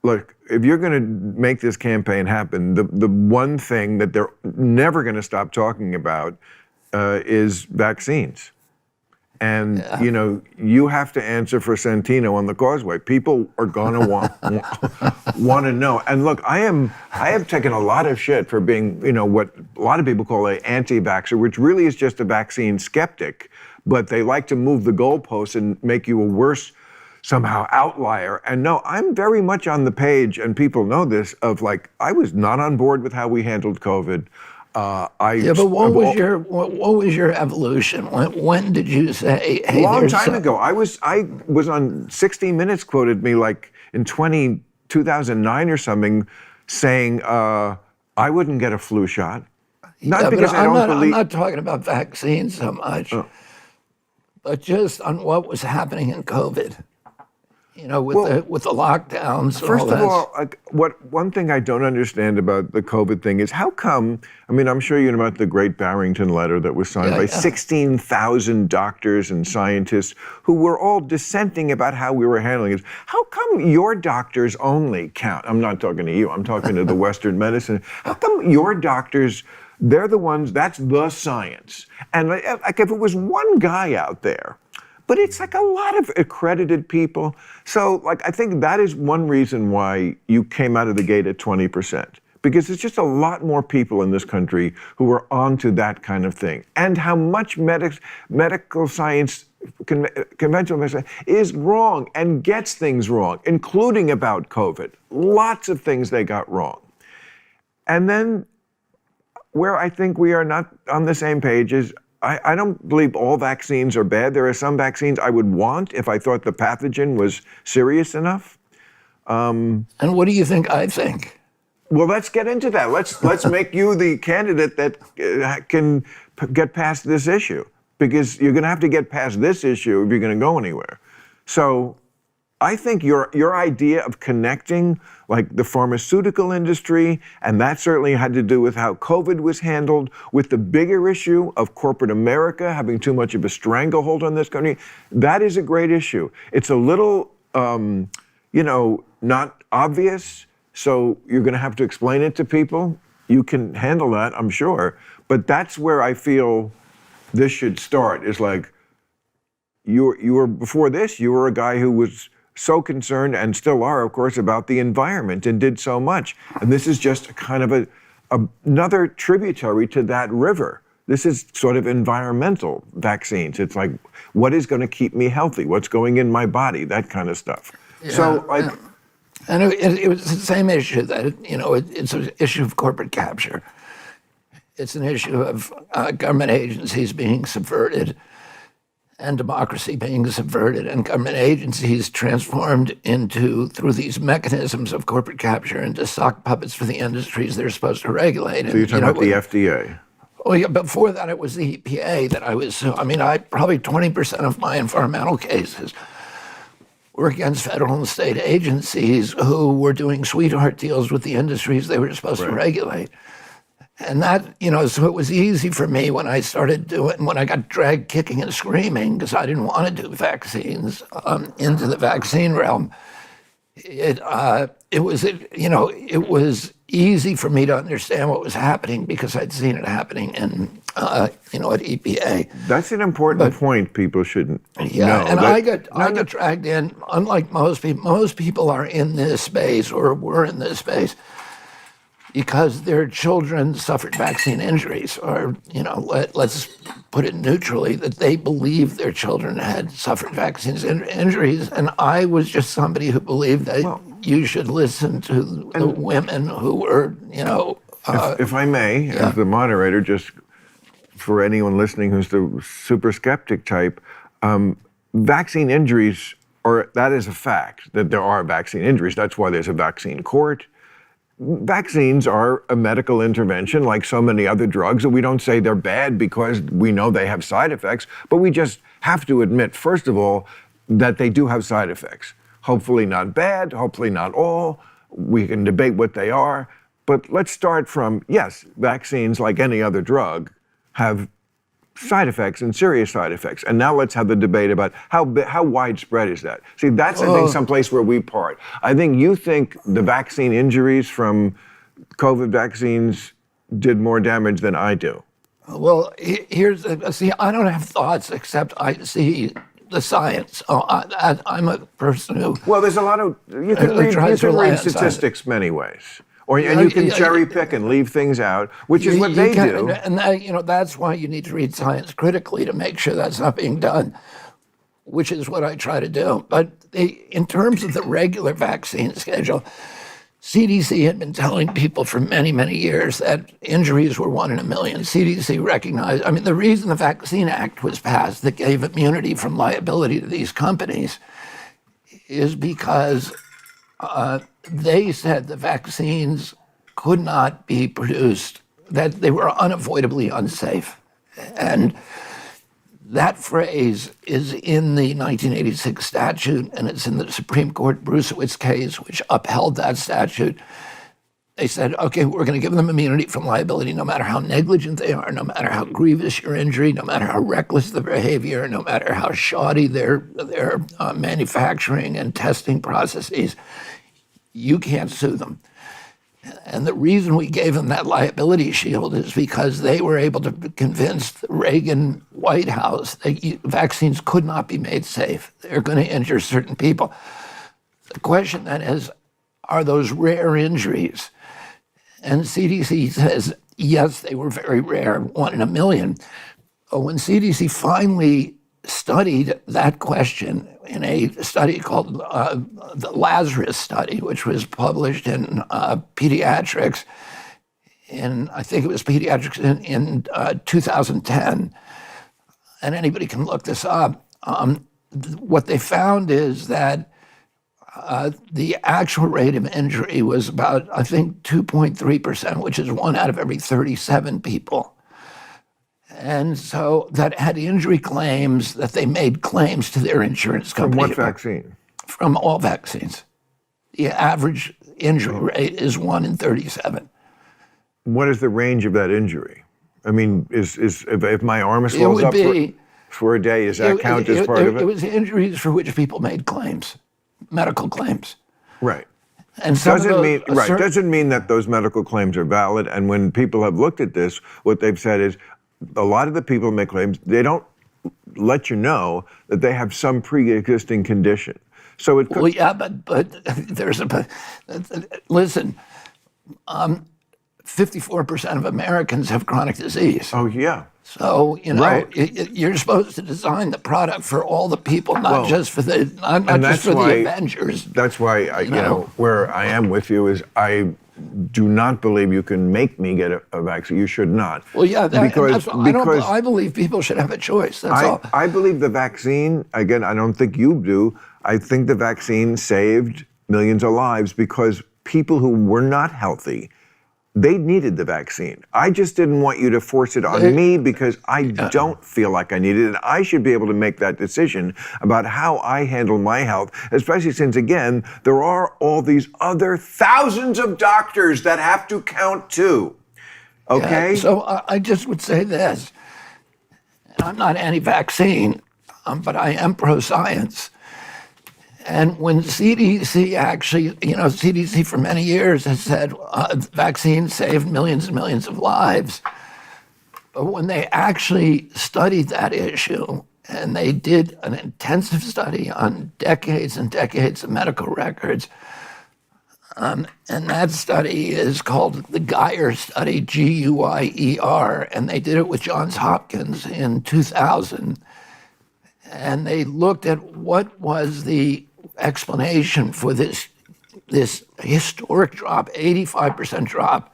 look, if you're going to make this campaign happen, the one thing that they're never going to stop talking about is vaccines. And, you have to answer for Santino on the Causeway. People are going to want to know. And look, I have taken a lot of shit for being, what a lot of people call an anti-vaxxer, which really is just a vaccine skeptic. But they like to move the goalposts and make you a worse, somehow, outlier. And no, I'm very much on the page, and people know this, of I was not on board with how we handled COVID. But what was your evolution? When did you say, hey, long time ago. I was on 60 Minutes, quoted me in 2009 or something, saying I wouldn't get a flu shot. Not because I don't believe. I'm not talking about vaccines so much, but just on what was happening in COVID. With the lockdowns. First of all, one thing I don't understand about the COVID thing is how come, I'm sure you know about the Great Barrington Letter that was signed by 16,000 doctors and scientists who were all dissenting about how we were handling it. How come your doctors only count? I'm not talking to you, I'm talking to the Western medicine. How come your doctors, they're the ones, that's the science? And if it was one guy out there, but it's a lot of accredited people. So I think that is one reason why you came out of the gate at 20%. Because there's just a lot more people in this country who are onto that kind of thing. And how much medical science, conventional medicine, is wrong and gets things wrong, including about COVID. Lots of things they got wrong. And then where I think we are not on the same page is, I don't believe all vaccines are bad. There are some vaccines I would want if I thought the pathogen was serious enough. And what do you think I think? Well, let's get into that. Let's make you the candidate that can get past this issue, because you're going to have to get past this issue if you're going to go anywhere. So I think your idea of connecting the pharmaceutical industry, and that certainly had to do with how COVID was handled, with the bigger issue of corporate America having too much of a stranglehold on this country, that is a great issue. It's a little, not obvious, so you're going to have to explain it to people. You can handle that, I'm sure. But that's where I feel this should start, is you were before this, you were a guy who was so concerned, and still are, of course, about the environment and did so much. And this is just kind of another tributary to that river. This is sort of environmental vaccines. It's what is going to keep me healthy? What's going in my body? That kind of stuff. Yeah, so and it was the same issue that, it's an issue of corporate capture. It's an issue of government agencies being subverted, and democracy being subverted, and government agencies transformed through these mechanisms of corporate capture, into sock puppets for the industries they're supposed to regulate. So you're talking about the FDA? Oh yeah, before that it was the EPA that I was, probably 20% of my environmental cases were against federal and state agencies who were doing sweetheart deals with the industries they were supposed to regulate. And that, so it was easy for me when I got dragged kicking and screaming because I didn't want to do vaccines into the vaccine realm. It was easy for me to understand what was happening because I'd seen it happening at EPA. That's an important point people shouldn't know. And I got dragged in, unlike most people are in this space or were in this space because their children suffered vaccine injuries, or, let's put it neutrally, that they believed their children had suffered vaccine injuries. And I was just somebody who believed that you should listen to the women who were, if I may, as the moderator, just for anyone listening who's the super skeptic type, vaccine injuries, that is a fact, that there are vaccine injuries. That's why there's a vaccine court. Vaccines are a medical intervention like so many other drugs, and we don't say they're bad because we know they have side effects, but we just have to admit, first of all, that they do have side effects. Hopefully not bad, hopefully not all. We can debate what they are, but let's start from, yes, vaccines, like any other drug, have side effects and serious side effects. And now let's have the debate about how widespread is that? See, that's, I think, someplace where we part. I think you think the vaccine injuries from COVID vaccines did more damage than I do. Well, see, I don't have thoughts except I see the science. I'm a person who... Well, there's a lot of... You can read statistics many ways. And you can cherry pick and leave things out, which is what they do. And that's why you need to read science critically to make sure that's not being done, which is what I try to do. But in terms of the regular vaccine schedule, CDC had been telling people for many, many years that injuries were 1 in a million. CDC recognized, the reason the Vaccine Act was passed that gave immunity from liability to these companies is because they said the vaccines could not be produced, that they were unavoidably unsafe. And that phrase is in the 1986 statute, and it's in the Supreme Court Brucewitz case, which upheld that statute. They said, okay, we're going to give them immunity from liability no matter how negligent they are, no matter how grievous your injury, no matter how reckless the behavior, no matter how shoddy their manufacturing and testing processes. You can't sue them. And the reason we gave them that liability shield is because they were able to convince the Reagan White House that vaccines could not be made safe. They're going to injure certain people. The question then is, are those rare injuries? And CDC says, yes, they were very rare, 1 in a million. But when CDC finally studied that question in a study called the Lazarus study, which was published in Pediatrics, I think it was Pediatrics in 2010, and anybody can look this up. What they found is that the actual rate of injury was about, I think, 2.3%, which is 1 out of every 37 people. And so that had injury claims, that they made claims to their insurance company. From what vaccine? From all vaccines. The average injury rate is 1 in 37. What is the range of that injury? If my arm swells up for a day, does that count as part of it? It was injuries for which people made claims, medical claims. Right. And doesn't mean that those medical claims are valid. And when people have looked at this, what they've said is, a lot of the people who make claims, they don't let you know that they have some pre-existing condition. So it could... Well, yeah, but there's listen, 54% of Americans have chronic disease. Oh, yeah. So, right. You're supposed to design the product for all the people, not just for the Avengers. That's why, where I am with you is I do not believe you can make me get a vaccine. You should not. Well, yeah, I believe people should have a choice. That's all. I believe the vaccine, again, I don't think you do. I think the vaccine saved millions of lives because people who were not healthy, they needed the vaccine. I just didn't want you to force it on me because I don't feel like I need it. And I should be able to make that decision about how I handle my health, especially since, again, there are all these other thousands of doctors that have to count too. Okay? Yeah, so I just would say this. I'm not anti-vaccine, but I am pro-science. And when CDC actually, CDC for many years has said vaccines saved millions and millions of lives. But when they actually studied that issue, and they did an intensive study on decades and decades of medical records, and that study is called the Guyer study, Guyer, and they did it with Johns Hopkins in 2000. And they looked at what was the explanation for this historic drop, 85% drop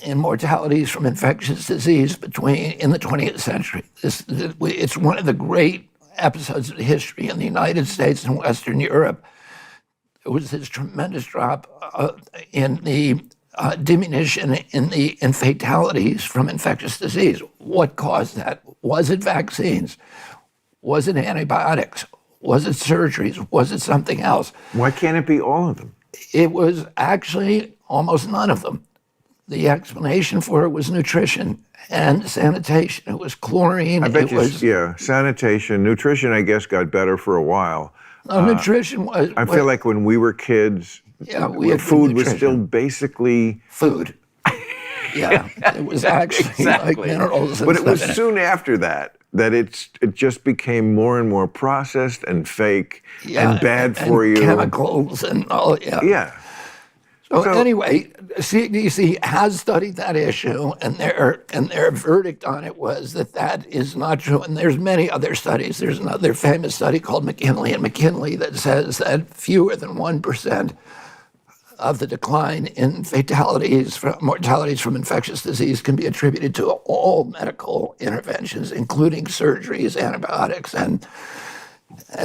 in mortalities from infectious disease in the 20th century. It's one of the great episodes of history in the United States and Western Europe. There was this tremendous drop in the diminution in fatalities from infectious disease. What caused that? Was it vaccines? Was it antibiotics? Was it surgeries? Was it something else? Why can't it be all of them? It was actually almost none of them. the explanation for it was nutrition and sanitation. It was chlorine. I bet it was, yeah, sanitation, nutrition, I guess, got better for a while. nutrition was. I feel like when we were kids, we had food was nutrition. still basically Food. Yeah, it was actually like minerals. But it was soon after that it just became more and more processed and fake and bad for you. Chemicals and all. Yeah. So anyway, CDC has studied that issue, and their verdict on it was that is not true. And there's many other studies. There's another famous study called McKinley and McKinley that says that fewer than 1% of the decline in mortalities from infectious disease can be attributed to all medical interventions, including surgeries, antibiotics, and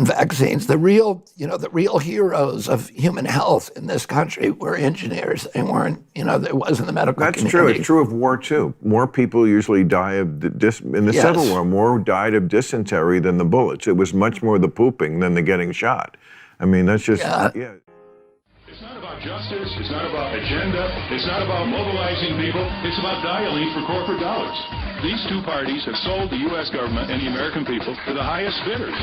vaccines. The real heroes of human health in this country were engineers. They weren't, it wasn't the medical community. That's true. It's true of war, too. More people usually die of, in the Civil War, more died of dysentery than the bullets. It was much more the pooping than the getting shot. I mean, that's just, It's not about justice, it's not about agenda, it's not about mobilizing people, it's about dialing for corporate dollars. These two parties have sold the U.S. government and the American people to the highest bidders.